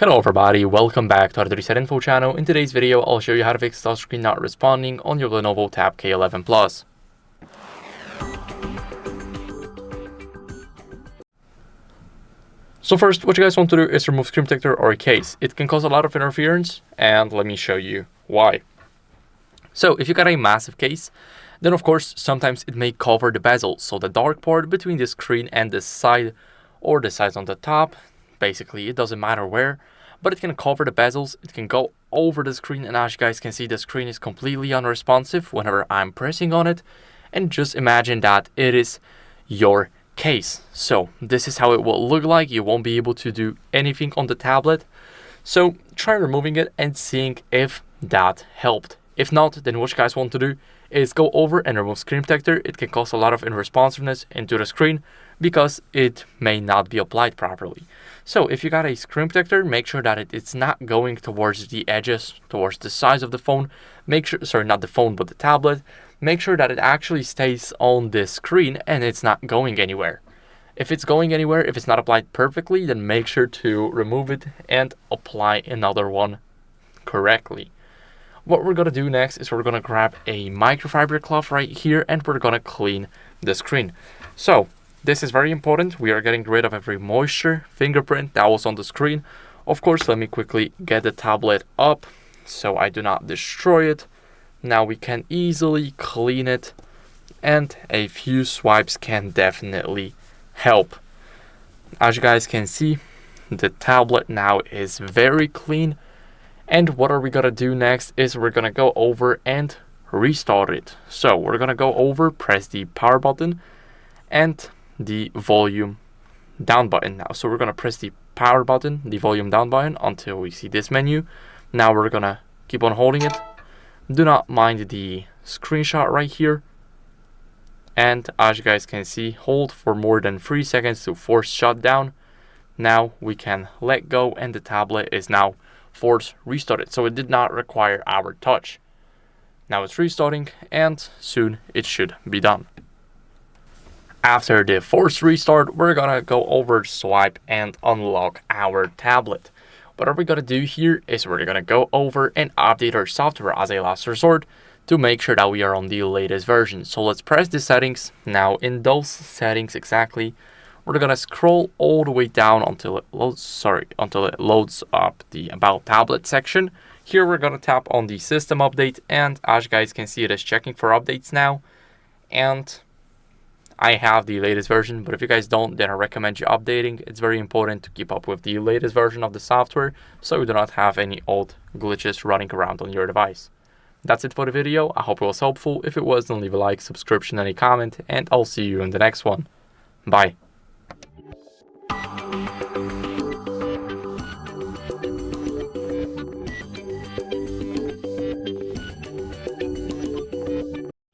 Hello everybody, welcome back to HardReset.Info channel. In today's video, I'll show you how to fix touchscreen not responding on your LENOVO Tab K11 Plus. So first, what you guys want to do is remove screen protector or a case. It can cause a lot of interference, and let me show you why. So if you got a massive case, then of course, sometimes it may cover the bezel, so the dark part between the screen and the side, or the sides on the top. Basically, it doesn't matter where, but it can cover the bezels, it can go over the screen, and as you guys can see, the screen is completely unresponsive whenever I'm pressing on it. And just imagine that it is your case. So this is how it will look like. You won't be able to do anything on the tablet. So try removing it and seeing if that helped. If not, then what you guys want to do is go over and remove screen protector. It can cause a lot of unresponsiveness into the screen because it may not be applied properly. So if you got a screen protector, make sure that it's not going towards the edges, towards the size of the phone. Make sure, sorry, not the phone, but the tablet. Make sure that it actually stays on the screen and it's not going anywhere. If it's going anywhere, if it's not applied perfectly, then make sure to remove it and apply another one correctly. What we're going to do next is we're going to grab a microfiber cloth right here and we're going to clean the screen. So this is very important. We are getting rid of every moisture, fingerprint that was on the screen. Of course, let me quickly get the tablet up so I do not destroy it. Now we can easily clean it, and a few swipes can definitely help. As you guys can see, the tablet now is very clean. And what are we gonna do next is we're gonna go over and restart it. So we're gonna go over, press the power button and the volume down button now. So we're gonna press the power button, the volume down button until we see this menu. Now we're gonna keep on holding it. Do not mind the screenshot right here. And as you guys can see, hold for more than 3 seconds to force shutdown. Now we can let go and the tablet is now force restarted, so it did not require our touch. Now it's restarting and soon it should be done. After the force restart, we're gonna go over, swipe and unlock our tablet. What we're gonna do here is we're gonna go over and update our software as a last resort to make sure that we are on the latest version. So let's press the settings. Now in those settings exactly, we're gonna scroll all the way down until it loads up the About Tablet section. Here we're gonna tap on the system update, and as you guys can see, it is checking for updates now. And I have the latest version, but if you guys don't, then I recommend you updating. It's very important to keep up with the latest version of the software so you do not have any old glitches running around on your device. That's it for the video. I hope it was helpful. If it was, then leave a like, subscription, and a comment, and I'll see you in the next one. Bye.